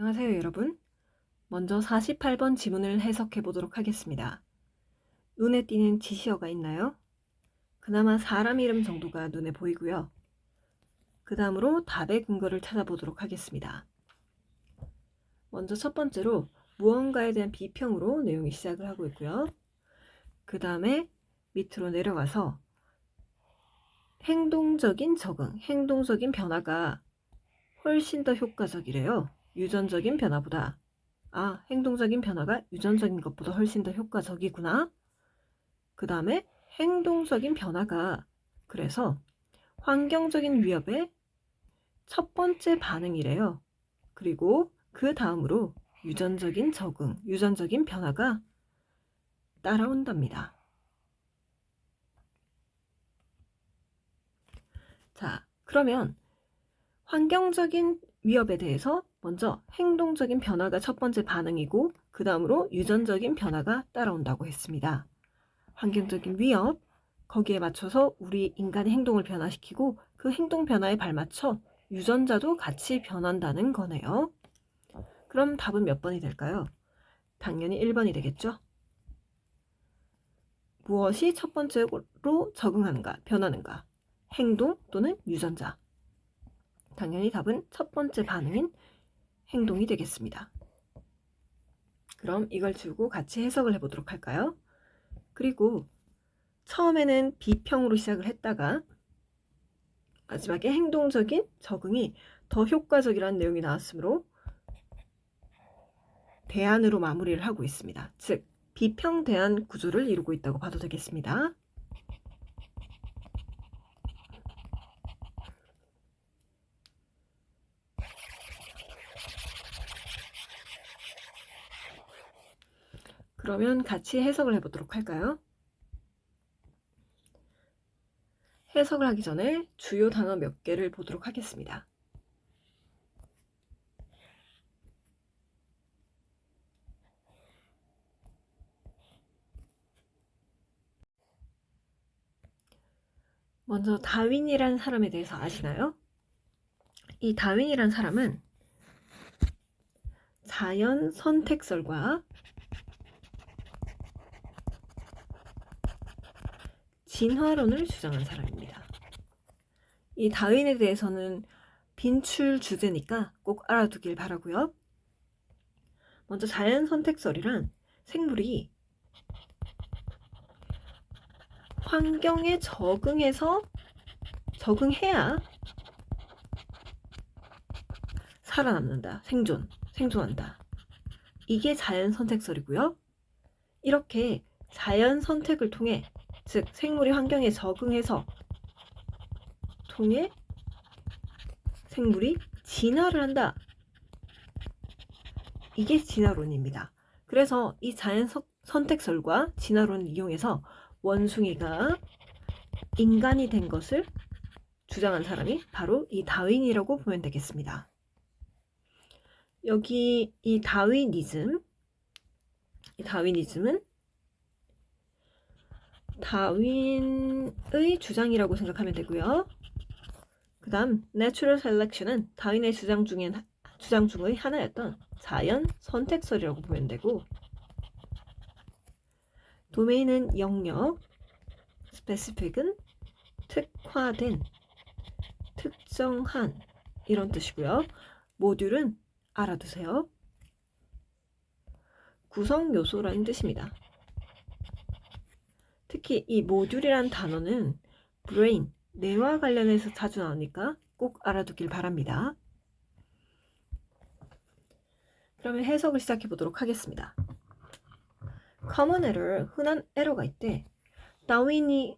안녕하세요, 여러분. 먼저 48번 지문을 해석해 보도록 하겠습니다. 눈에 띄는 지시어가 있나요? 그나마 사람 이름 정도가 눈에 보이고요. 그 다음으로 답의 근거를 찾아보도록 하겠습니다. 먼저 첫 번째로 무언가에 대한 비평으로 내용이 시작을 하고 있고요. 그 다음에 밑으로 내려가서 행동적인 적응, 행동적인 변화가 훨씬 더 효과적이래요. 유전적인 변화보다. 아, 행동적인 변화가 유전적인 것보다 훨씬 더 효과적이구나. 그 다음에 행동적인 변화가 그래서 환경적인 위협의 첫 번째 반응이래요. 그리고 그 다음으로 유전적인 적응, 유전적인 변화가 따라온답니다. 자, 그러면 환경적인 위협에 대해서 먼저 행동적인 변화가 첫 번째 반응이고 그 다음으로 유전적인 변화가 따라온다고 했습니다. 환경적인 위협, 거기에 맞춰서 우리 인간의 행동을 변화시키고 그 행동 변화에 발맞춰 유전자도 같이 변한다는 거네요. 그럼 답은 몇 번이 될까요? 당연히 1번이 되겠죠? 무엇이 첫 번째로 적응하는가, 변하는가? 행동 또는 유전자. 당연히 답은 첫 번째 반응인 행동이 되겠습니다. 그럼 이걸 두고 같이 해석을 해보도록 할까요? 그리고 처음에는 비평으로 시작을 했다가 마지막에 행동적인 적응이 더 효과적이라는 내용이 나왔으므로 대안으로 마무리를 하고 있습니다. 즉, 비평대안 구조를 이루고 있다고 봐도 되겠습니다. 그러면 같이 해석을 해보도록 할까요? 해석을 하기 전에 주요 단어 몇 개를 보도록 하겠습니다. 먼저 다윈이라는 사람에 대해서 아시나요? 이 다윈이라는 사람은 자연 선택설과 진화론을 주장한 사람입니다. 이 다윈에 대해서는 빈출 주제니까 꼭 알아두길 바라고요. 먼저 자연 선택설이란 생물이 환경에 적응해야 살아남는다. 생존한다. 이게 자연 선택설이고요. 이렇게 자연 선택을 통해, 즉 생물이 환경에 적응해서 통해 생물이 진화를 한다. 이게 진화론입니다. 그래서 이 자연 선택설과 진화론을 이용해서 원숭이가 인간이 된 것을 주장한 사람이 바로 이 다윈이라고 보면 되겠습니다. 여기 이 다윈이즘은 다윈의 주장이라고 생각하면 되고요. 그 다음 Natural Selection은 다윈의 주장 중의 하나였던 자연 선택설이라고 보면 되고, 도메인은 영역, Specific은 특화된, 특정한 이런 뜻이고요. 모듈은 알아두세요. 구성 요소라는 뜻입니다. 특히 이 모듈이라는 단어는 brain, 뇌와 관련해서 자주 나오니까 꼭 알아두길 바랍니다. 그러면 해석을 시작해 보도록 하겠습니다. common error, 흔한 에러가 있대. 다윈은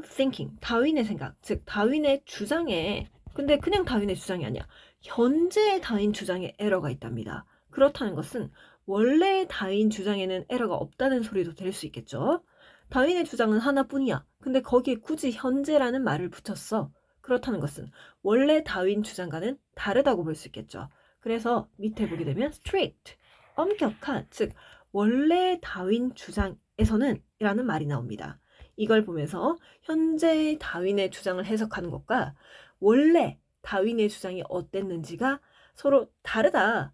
thinking, 다윈의 생각, 즉 다윈의 주장에, 근데 그냥 다윈의 주장이 아니야. 현재의 다윈 주장에 에러가 있답니다. 그렇다는 것은 원래의 다윈 주장에는 에러가 없다는 소리도 될 수 있겠죠. 다윈의 주장은 하나뿐이야. 근데 거기에 굳이 현재라는 말을 붙였어. 그렇다는 것은 원래 다윈 주장과는 다르다고 볼 수 있겠죠. 그래서 밑에 보게 되면 strict, 엄격한, 즉 원래 다윈 주장에서는 이라는 말이 나옵니다. 이걸 보면서 현재 다윈의 주장을 해석하는 것과 원래 다윈의 주장이 어땠는지가 서로 다르다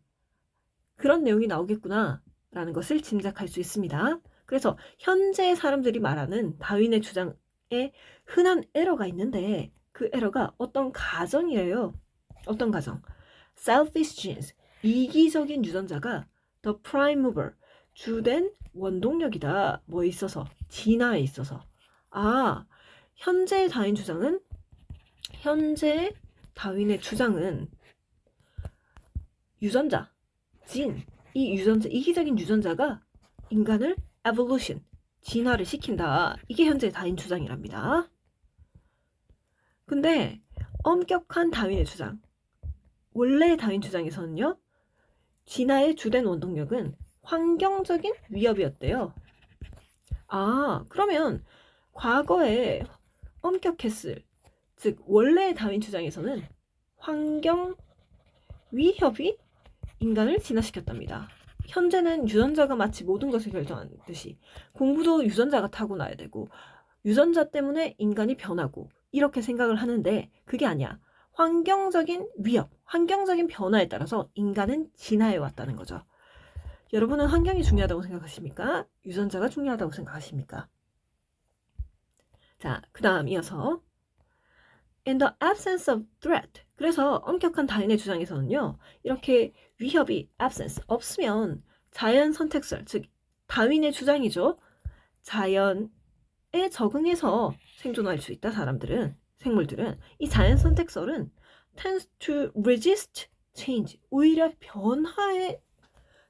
그런 내용이 나오겠구나 라는 것을 짐작할 수 있습니다. 그래서 현재 사람들이 말하는 다윈의 주장에 흔한 에러가 있는데 그 에러가 어떤 가정이래요. 어떤 가정? Selfish genes, 이기적인 유전자가 the prime mover, 주된 원동력이다. 뭐에 있어서? 진화에 있어서. 아, 현재 다윈의 주장은 유전자, 이기적인 유전자가 인간을 evolution, 진화를 시킨다. 이게 현재 다윈 주장이랍니다. 근데 엄격한 다윈의 주장, 원래 다윈 주장에서는요, 진화의 주된 원동력은 환경적인 위협이었대요. 아, 그러면 과거에 엄격했을, 즉 원래 다윈 주장에서는 환경 위협이 인간을 진화시켰답니다. 현재는 유전자가 마치 모든 것을 결정하듯이 공부도 유전자가 타고나야 되고 유전자 때문에 인간이 변하고 이렇게 생각을 하는데 그게 아니야. 환경적인 위협, 환경적인 변화에 따라서 인간은 진화해 왔다는 거죠. 여러분은 환경이 중요하다고 생각하십니까? 유전자가 중요하다고 생각하십니까? 자, 그 다음 이어서 In the absence of threat. 그래서 엄격한 다윈의 주장에서는요. 이렇게 위협이 absence, 없으면 자연 선택설, 즉 다윈의 주장이죠. 자연에 적응해서 생존할 수 있다. 생물들은 이 자연 선택설은 tends to resist change. 오히려 변화에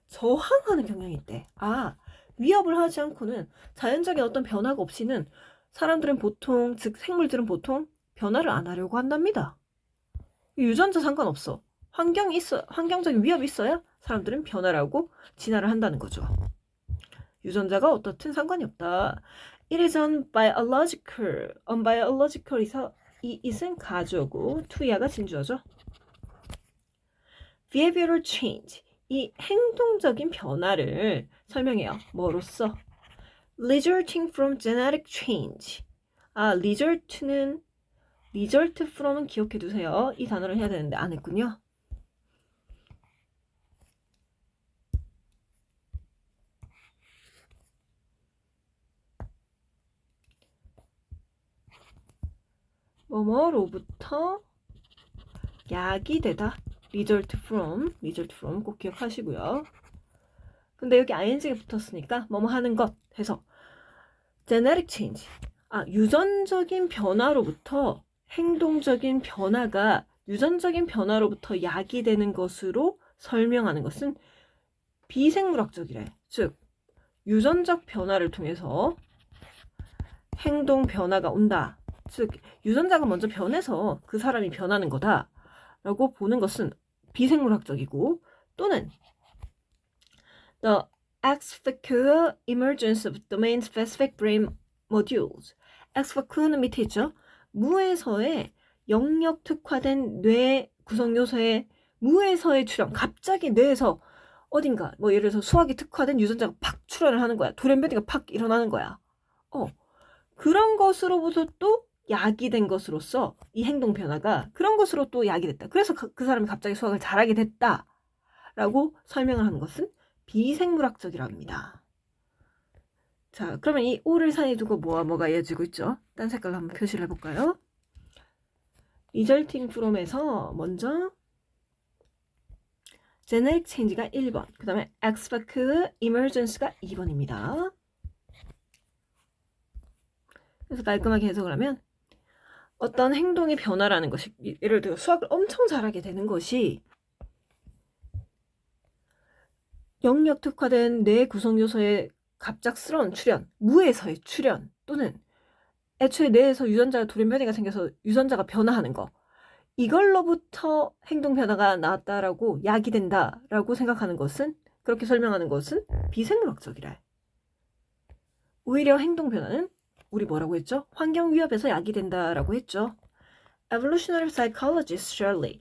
저항하는 경향이 있대. 아, 위협을 하지 않고는 자연적인 어떤 변화가 없이는 사람들은 보통, 즉 생물들은 보통 변화를 안 하려고 한답니다. 유전자 상관없어. 환경적인 위협이 있어야 사람들은 변화를 하고 진화를 한다는 거죠. 유전자가 어떻든 상관이 없다. It is unbiological. unbiological에서 이 it은 가주어고 to야가 진주어죠. behavioral change. 이 행동적인 변화를 설명해요. 뭐로써? resulting from genetic change. 아, result는 result from은 기억해 두세요. 이 단어를 해야 되는데 안 했군요. 뭐뭐로부터 약이 되다. result from 꼭 기억하시고요. 근데 여기 ing가 붙었으니까 뭐뭐 하는 것 해서 genetic change. 아, 유전적인 변화로부터 행동적인 변화가 유전적인 변화로부터 야기되는 것으로 설명하는 것은 비생물학적이래. 즉 유전적 변화를 통해서 행동 변화가 온다. 즉 유전자가 먼저 변해서 그 사람이 변하는 거다 라고 보는 것은 비생물학적이고 또는 the ex-vacuum emergence of domain-specific brain modules. ex-vacuum은 밑에 있죠. 무에서의 영역 특화된 뇌 구성 요소의 무에서의 출현. 갑자기 뇌에서 어딘가 뭐 예를 들어서 수학이 특화된 유전자가 팍 출현을 하는 거야. 돌연변이가 팍 일어나는 거야. 그런 것으로부터 또 야기된 것으로서 이 행동 변화가 그런 것으로 또 야기됐다. 그래서 그 사람이 갑자기 수학을 잘하게 됐다라고 설명을 하는 것은 비생물학적이라고 합니다. 자, 그러면 이 O를 사이에 두고 뭐가 이어지고 있죠? 딴 색깔로 한번 표시를 해볼까요? resulting from에서 먼저 genetic change가 1번, 그 다음에 ex-vacuum emergence가 2번입니다. 그래서 깔끔하게 해석을 하면 어떤 행동의 변화라는 것이 예를 들어 수학을 엄청 잘하게 되는 것이 영역 특화된 뇌 구성 요소의 갑작스러운 출현, 무에서의 출현 또는 애초에 뇌에서 유전자가 돌연변이가 생겨서 유전자가 변화하는 거 이걸로부터 행동 변화가 나왔다라고 야기된다라고 생각하는 것은 그렇게 설명하는 것은 비생물학적이래. 오히려 행동 변화는 우리 뭐라고 했죠? 환경 위협에서 야기된다라고 했죠. Evolutionary psychologist Shirley.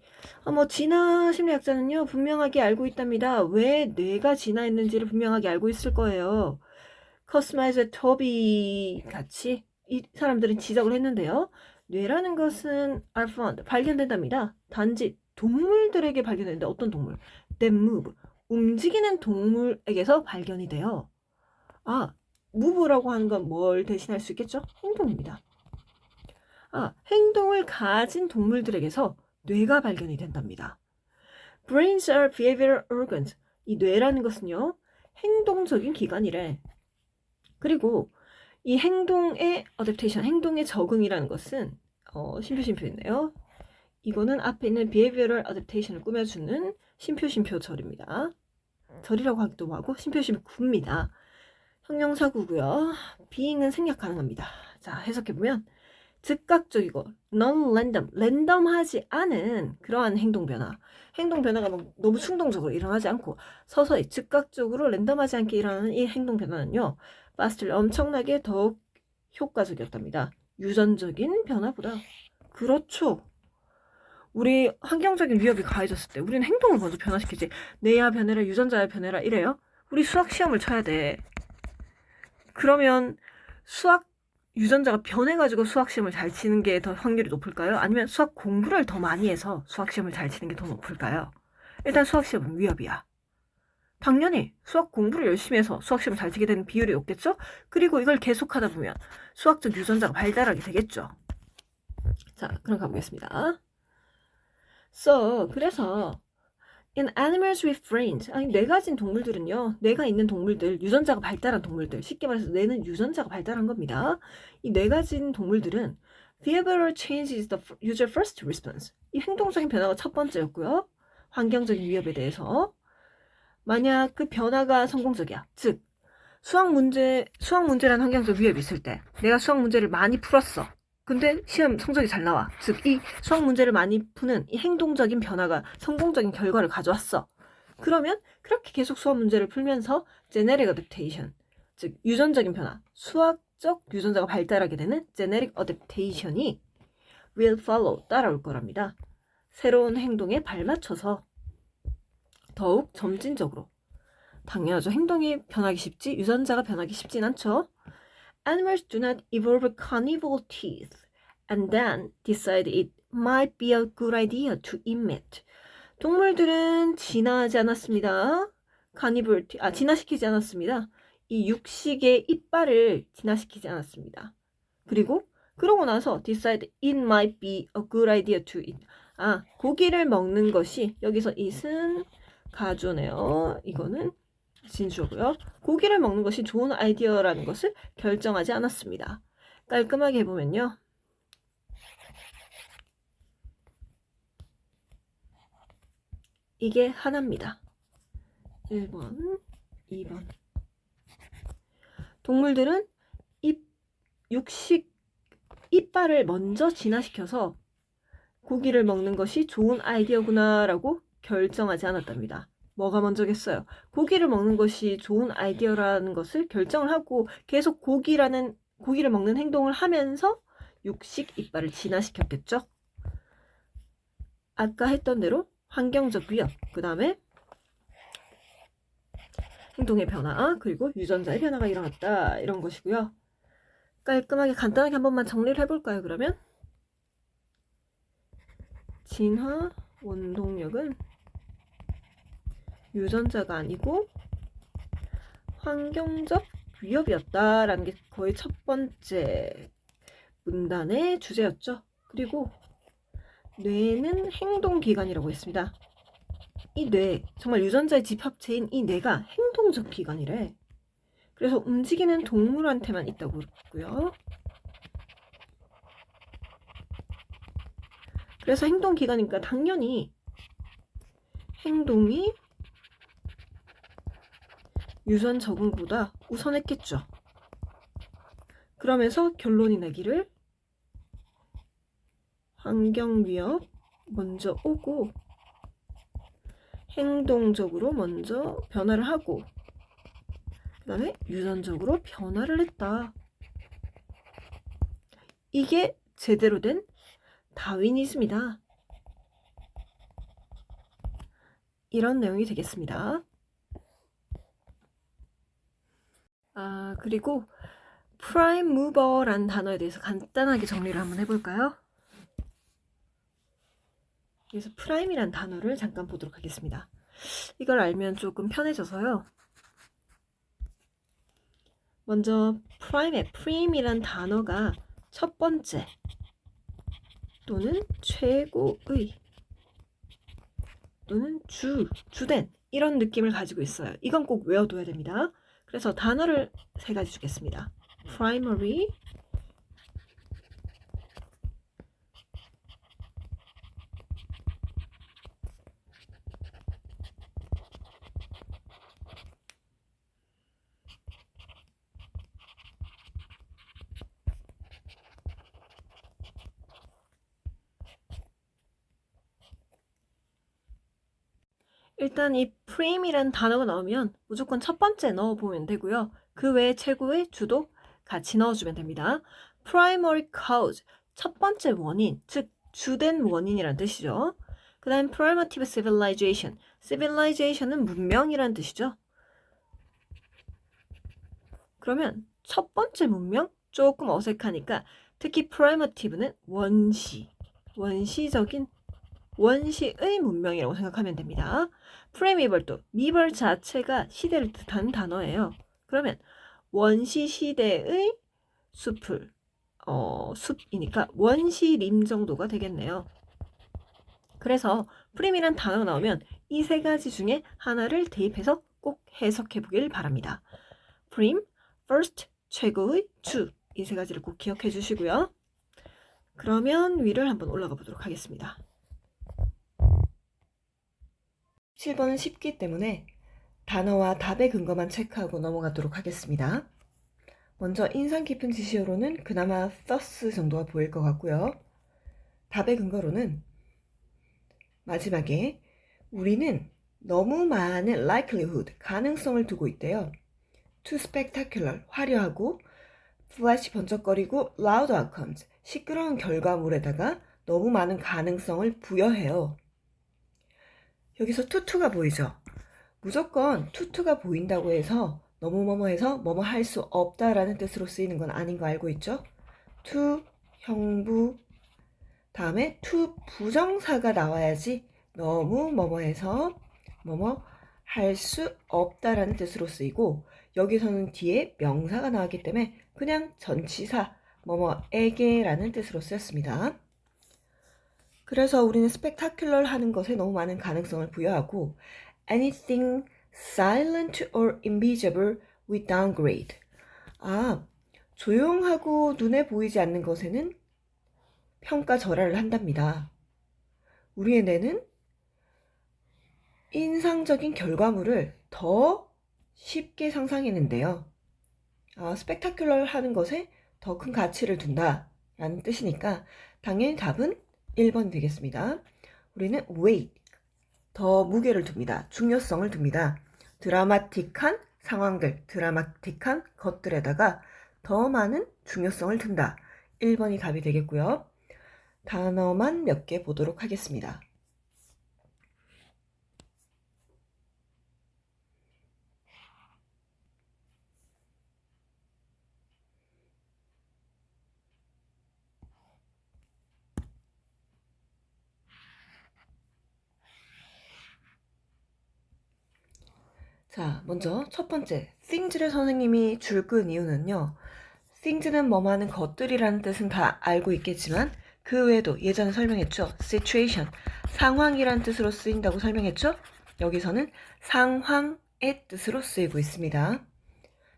진화 심리학자는요, 분명하게 알고 있답니다. 왜 뇌가 진화했는지를 분명하게 알고 있을 거예요. 커스마이즈 토비 같이 이 사람들은 지적을 했는데요. 뇌라는 것은 are found, 발견된답니다. 단지 동물들에게 발견되는데 어떤 동물? That move, 움직이는 동물에게서 발견이 돼요. move라고 하는 건 뭘 대신할 수 있겠죠? 행동입니다. 행동을 가진 동물들에게서 뇌가 발견이 된답니다. Brains are behavioral organs. 이 뇌라는 것은요, 행동적인 기관이래. 그리고 이 행동의 adaptation, 행동의 적응이라는 것은 심표 있네요. 이거는 앞에 있는 behavioral adaptation을 꾸며주는 심표 절입니다. 절이라고 하기도 하고 심표구입니다. 형용사구고요. being은 생략 가능합니다. 자, 해석해보면 즉각적이고 non-random, 랜덤하지 않은 그러한 행동 변화가 막 너무 충동적으로 일어나지 않고 서서히 즉각적으로 랜덤하지 않게 일어나는 이 행동 변화는요, fastly 엄청나게 더욱 효과적이었답니다. 유전적인 변화보다. 그렇죠. 우리 환경적인 위협이 가해졌을 때 우리는 행동을 먼저 변화시키지. 뇌야 변해라, 유전자야 변해라 이래요. 우리 수학 시험을 쳐야 돼. 그러면 수학 유전자가 변해가지고 수학 시험을 잘 치는 게 더 확률이 높을까요? 아니면 수학 공부를 더 많이 해서 수학 시험을 잘 치는 게 더 높을까요? 일단 수학 시험은 위협이야. 당연히 수학 공부를 열심히 해서 수학 시험을 잘 치게 되는 비율이 높겠죠? 그리고 이걸 계속하다 보면 수학적 유전자가 발달하게 되겠죠. 자, 그럼 가보겠습니다. 그래서 In animals with brains, 뇌 가진 동물들은요, 뇌가 있는 동물들, 유전자가 발달한 동물들, 쉽게 말해서 뇌는 유전자가 발달한 겁니다. 이 뇌 가진 동물들은 behavioral change is the user first response. 이 행동적인 변화가 첫 번째였고요. 환경적인 위협에 대해서 만약 그 변화가 성공적이야, 즉 수학 문제라는 환경적 위협이 있을 때 내가 수학 문제를 많이 풀었어. 근데 시험 성적이 잘 나와. 즉 이 수학 문제를 많이 푸는 이 행동적인 변화가 성공적인 결과를 가져왔어. 그러면 그렇게 계속 수학 문제를 풀면서 genetic adaptation, 즉 유전적인 변화, 수학적 유전자가 발달하게 되는 genetic adaptation이 will follow, 따라올 거랍니다. 새로운 행동에 발맞춰서 더욱 점진적으로. 당연하죠. 행동이 변하기 쉽지 유전자가 변하기 쉽진 않죠. Animals do not evolve carnival teeth and then decide it might be a good idea to emit. 동물들은 진화하지 않았습니다. 진화시키지 않았습니다. 이 육식의 이빨을 진화시키지 않았습니다. 그러고 나서 decide it might be a good idea to eat. 고기를 먹는 것이, 여기서 it은 가주네요. 이거는 진주어고요. 고기를 먹는 것이 좋은 아이디어라는 것을 결정하지 않았습니다. 깔끔하게 해보면요. 이게 하나입니다. 1번, 2번. 동물들은 육식 이빨을 먼저 진화시켜서 고기를 먹는 것이 좋은 아이디어구나 라고 결정하지 않았답니다. 뭐가 먼저겠어요? 고기를 먹는 것이 좋은 아이디어라는 것을 결정을 하고 계속 고기를 먹는 행동을 하면서 육식 이빨을 진화시켰겠죠? 아까 했던 대로 환경적 위협, 그 다음에 행동의 변화, 그리고 유전자의 변화가 일어났다, 이런 것이고요. 깔끔하게 간단하게 한 번만 정리를 해볼까요, 그러면? 진화 원동력은 유전자가 아니고 환경적 위협이었다라는 게 거의 첫 번째 문단의 주제였죠. 그리고 뇌는 행동기관이라고 했습니다. 이 뇌, 정말 유전자의 집합체인 이 뇌가 행동적 기관이래. 그래서 움직이는 동물한테만 있다고 그랬고요. 그래서 행동기관이니까 당연히 행동이 유전 적응보다 우선했겠죠. 그러면서 결론이 나기를 환경 위협 먼저 오고 행동적으로 먼저 변화를 하고 그 다음에 유전적으로 변화를 했다. 이게 제대로 된 다윈이즘이다. 이런 내용이 되겠습니다. 그리고 prime mover라는 단어에 대해서 간단하게 정리를 한번 해볼까요? 그래서 prime이란 단어를 잠깐 보도록 하겠습니다. 이걸 알면 조금 편해져서요. 먼저 prime이란 단어가 첫 번째 또는 최고의 또는 주된 이런 느낌을 가지고 있어요. 이건 꼭 외워둬야 됩니다. 그래서 단어를 3가지 주겠습니다. primary, 일단 이 prim이란 단어가 나오면 무조건 첫 번째 넣어보면 되고요. 그 외에 최고의 주도 같이 넣어주면 됩니다. primary cause, 첫 번째 원인, 즉 주된 원인이란 뜻이죠. 그 다음 primitive civilization, civilization은 문명이란 뜻이죠. 그러면 첫 번째 문명? 조금 어색하니까 특히 primitive는 원시적인 원시의 문명이라고 생각하면 됩니다. 프레미벌도 미벌 자체가 시대를 뜻하는 단어예요. 그러면 원시 시대의 숲이니까 원시림 정도가 되겠네요. 그래서 프림이란 단어가 나오면 이 3가지 중에 하나를 대입해서 꼭 해석해 보길 바랍니다. 프림, first, 최고의, 주. 이 3가지를 꼭 기억해 주시고요. 그러면 위를 한번 올라가 보도록 하겠습니다. 7번은 쉽기 때문에 단어와 답의 근거만 체크하고 넘어가도록 하겠습니다. 먼저 인상 깊은 지시어로는 그나마 thus 정도가 보일 것 같고요. 답의 근거로는 마지막에 우리는 너무 많은 likelihood, 가능성을 두고 있대요. too spectacular, 화려하고 flash, 번쩍거리고 loud outcomes, 시끄러운 결과물에다가 너무 많은 가능성을 부여해요. 여기서 투투가 보이죠? 무조건 투투가 보인다고 해서 너무 뭐뭐해서 뭐뭐 할 수 없다라는 뜻으로 쓰이는 건 아닌 거 알고 있죠? 투, 형부, 다음에 투 부정사가 나와야지 너무 뭐뭐해서 뭐뭐 할 수 없다라는 뜻으로 쓰이고, 여기서는 뒤에 명사가 나왔기 때문에 그냥 전치사 뭐뭐에게라는 뜻으로 쓰였습니다. 그래서 우리는 spectacular 하는 것에 너무 많은 가능성을 부여하고 anything silent or invisible we downgrade. 조용하고 눈에 보이지 않는 것에는 평가절하를 한답니다. 우리의 뇌는 인상적인 결과물을 더 쉽게 상상했는데요. spectacular 하는 것에 더 큰 가치를 둔다라는 뜻이니까 당연히 답은 1번 되겠습니다. 우리는 weight, 더 무게를 둡니다. 중요성을 둡니다. 드라마틱한 상황들, 드라마틱한 것들에다가 더 많은 중요성을 둔다. 1번이 답이 되겠고요. 단어만 몇 개 보도록 하겠습니다. 자, 먼저 첫 번째, things를 선생님이 줄 끈 이유는요. things는 뭐뭐하는 것들이라는 뜻은 다 알고 있겠지만 그 외에도 예전에 설명했죠. situation, 상황이란 뜻으로 쓰인다고 설명했죠. 여기서는 상황의 뜻으로 쓰이고 있습니다.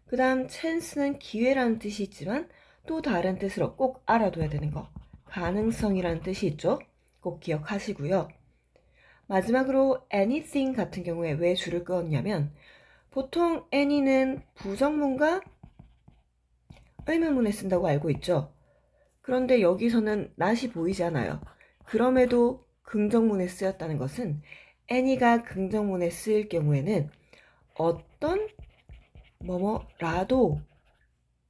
그 다음 chance는 기회라는 뜻이 있지만 또 다른 뜻으로 꼭 알아둬야 되는 거, 가능성이라는 뜻이 있죠. 꼭 기억하시고요. 마지막으로 anything 같은 경우에 왜 줄을 그었냐면 보통 any는 부정문과 의문문에 쓴다고 알고 있죠. 그런데 여기서는 not이 보이지 않아요. 그럼에도 긍정문에 쓰였다는 것은 any가 긍정문에 쓰일 경우에는 어떤 뭐뭐라도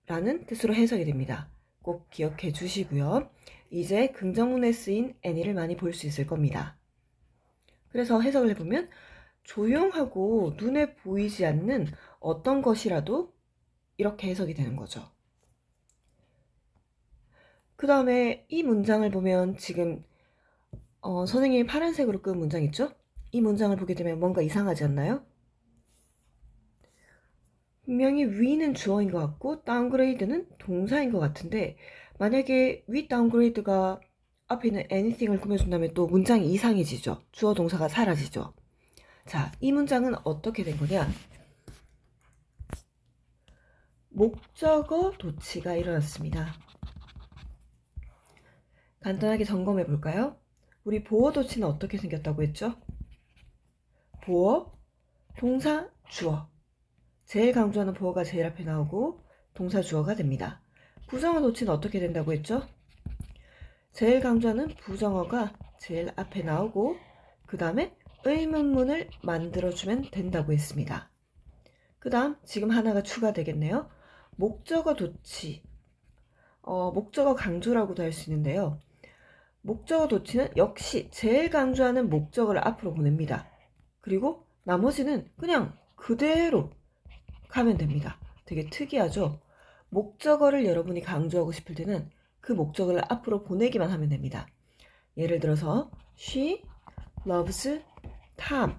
라는 뜻으로 해석이 됩니다. 꼭 기억해 주시고요. 이제 긍정문에 쓰인 any를 많이 볼 수 있을 겁니다. 그래서 해석을 해보면 조용하고 눈에 보이지 않는 어떤 것이라도 이렇게 해석이 되는 거죠. 그 다음에 이 문장을 보면 지금 선생님이 파란색으로 끄은 문장 있죠? 이 문장을 보게 되면 뭔가 이상하지 않나요? 분명히 위는 주어인 것 같고 downgrade는 동사인 것 같은데 만약에 위 downgrade가 앞에 있는 anything을 꾸며준다면 또 문장이 이상해지죠. 주어 동사가 사라지죠. 자, 이 문장은 어떻게 된 거냐? 목적어 도치가 일어났습니다. 간단하게 점검해 볼까요? 우리 보어 도치는 어떻게 생겼다고 했죠? 보어, 동사, 주어. 제일 강조하는 보어가 제일 앞에 나오고 동사 주어가 됩니다. 부정어 도치는 어떻게 된다고 했죠? 제일 강조하는 부정어가 제일 앞에 나오고 그 다음에 의문문을 만들어주면 된다고 했습니다. 그 다음 지금 하나가 추가되겠네요. 목적어 도치, 목적어 강조라고도 할 수 있는데요. 목적어 도치는 역시 제일 강조하는 목적어를 앞으로 보냅니다. 그리고 나머지는 그냥 그대로 가면 됩니다. 되게 특이하죠? 목적어를 여러분이 강조하고 싶을 때는 그 목적어를 앞으로 보내기만 하면 됩니다. 예를 들어서 She loves Tom.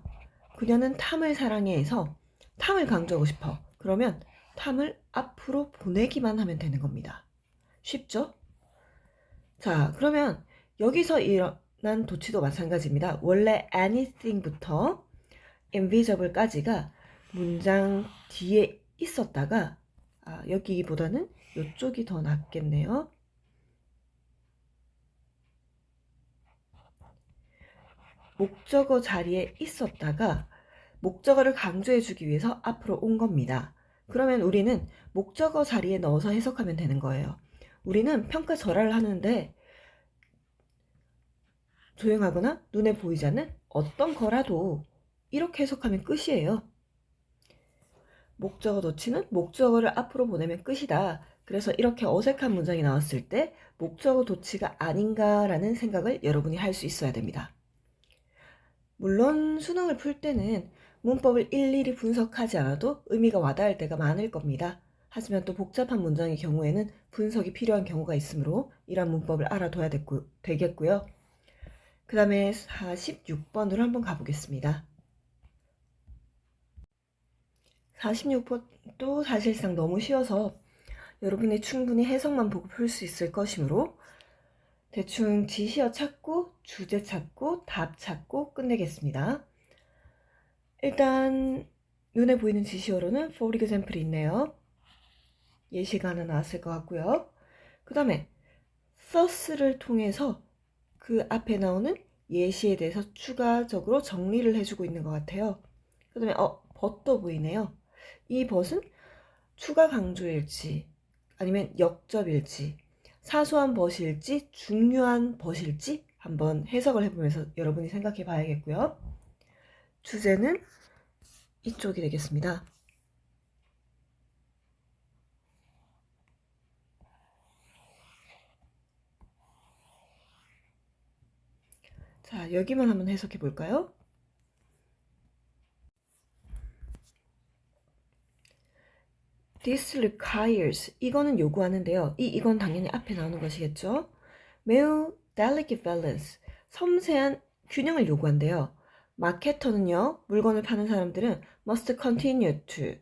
그녀는 탐을 사랑해해서 탐을 강조하고 싶어. 그러면 탐을 앞으로 보내기만 하면 되는 겁니다. 쉽죠? 자, 그러면 여기서 일어난 도치도 마찬가지입니다. 원래 anything부터 invisible까지가 문장 뒤에 있었다가 여기보다는 이쪽이 더 낫겠네요. 목적어 자리에 있었다가 목적어를 강조해주기 위해서 앞으로 온 겁니다. 그러면 우리는 목적어 자리에 넣어서 해석하면 되는 거예요. 우리는 평가 절하를 하는데 조용하거나 눈에 보이지 않는 어떤 거라도 이렇게 해석하면 끝이에요. 목적어 도치는 목적어를 앞으로 보내면 끝이다. 그래서 이렇게 어색한 문장이 나왔을 때 목적어 도치가 아닌가라는 생각을 여러분이 할 수 있어야 됩니다. 물론 수능을 풀 때는 문법을 일일이 분석하지 않아도 의미가 와닿을 때가 많을 겁니다. 하지만 또 복잡한 문장의 경우에는 분석이 필요한 경우가 있으므로 이런 문법을 알아둬야 되겠고요. 그 다음에 46번으로 한번 가보겠습니다. 46번도 사실상 너무 쉬워서 여러분이 충분히 해석만 보고 풀 수 있을 것이므로 대충 지시어 찾고 주제 찾고 답 찾고 끝내겠습니다. 일단 눈에 보이는 지시어로는 for example이 있네요. 예시가 하나 나왔을 것 같고요. 그 다음에 thus를 통해서 그 앞에 나오는 예시에 대해서 추가적으로 정리를 해주고 있는 것 같아요. 그 다음에 but도 보이네요. 이 but은 추가 강조일지 아니면 역접일지 사소한 but일지 중요한 but일지 한번 해석을 해보면서 여러분이 생각해 봐야겠고요. 주제는 이쪽이 되겠습니다. 자, 여기만 한번 해석해 볼까요? This requires, 이거는 요구하는데요. 이건 당연히 앞에 나오는 것이겠죠. 매우 delicate balance, 섬세한 균형을 요구한대요. 마케터는요, 물건을 파는 사람들은 must continue to,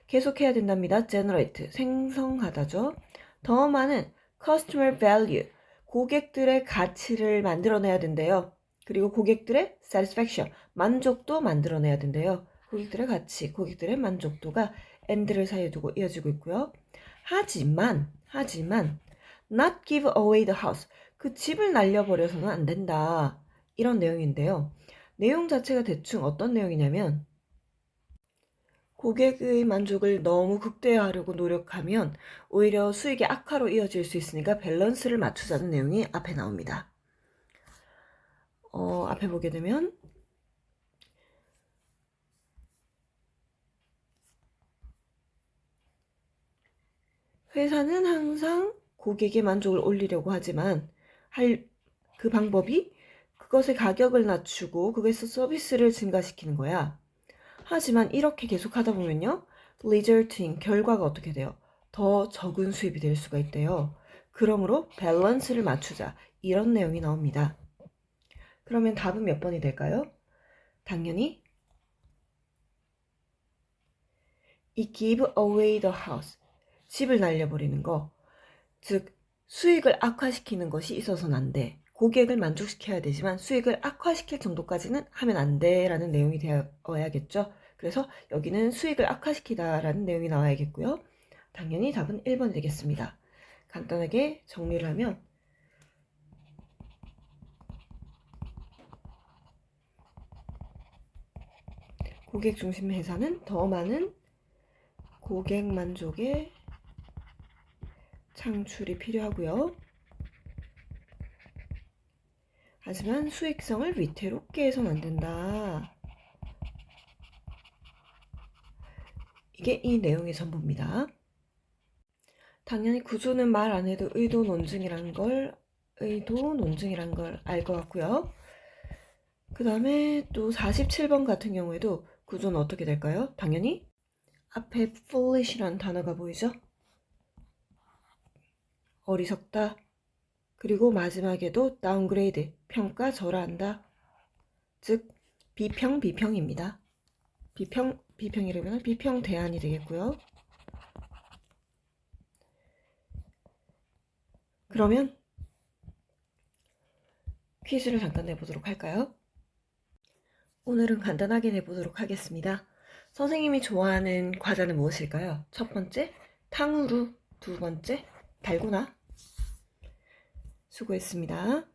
계속해야 된답니다. generate, 생성하다죠. 더 많은 customer value, 고객들의 가치를 만들어내야 된대요. 그리고 고객들의 satisfaction, 만족도 만들어내야 된대요. 고객들의 가치, 고객들의 만족도가 and를 사이에 두고 이어지고 있고요. 하지만 not give away the house, 그 집을 날려버려서는 안 된다. 이런 내용인데요. 내용 자체가 대충 어떤 내용이냐면 고객의 만족을 너무 극대화하려고 노력하면 오히려 수익의 악화로 이어질 수 있으니까 밸런스를 맞추자는 내용이 앞에 나옵니다. 앞에 보게 되면 회사는 항상 고객의 만족을 올리려고 하지만 그 방법이 그것의 가격을 낮추고 그것의 서비스를 증가시키는 거야. 하지만 이렇게 계속 하다 보면요. resulting, 결과가 어떻게 돼요? 더 적은 수입이 될 수가 있대요. 그러므로 밸런스를 맞추자. 이런 내용이 나옵니다. 그러면 답은 몇 번이 될까요? 당연히 이 give away the house. 집을 날려버리는 거. 즉 수익을 악화시키는 것이 있어서는 안 돼. 고객을 만족시켜야 되지만 수익을 악화시킬 정도까지는 하면 안 돼라는 내용이 되어야겠죠. 그래서 여기는 수익을 악화시키다라는 내용이 나와야겠고요. 당연히 답은 1번이 되겠습니다. 간단하게 정리를 하면 고객 중심 회사는 더 많은 고객 만족의 창출이 필요하고요. 하지만 수익성을 위태롭게 해서는 안 된다. 이게 이 내용의 전부입니다. 당연히 구조는 말 안 해도 의도 논증이란 걸 알 것 같고요. 그 다음에 또 47번 같은 경우에도 구조는 어떻게 될까요? 당연히 앞에 foolish란 단어가 보이죠? 어리석다. 그리고 마지막에도 downgrade, 평가 절하한다. 즉 비평입니다. 비평이라면 비평 대안이 되겠고요. 그러면 퀴즈를 잠깐 내보도록 할까요? 오늘은 간단하게 내보도록 하겠습니다. 선생님이 좋아하는 과자는 무엇일까요? 첫 번째, 탕후루. 두 번째, 달고나. 수고했습니다.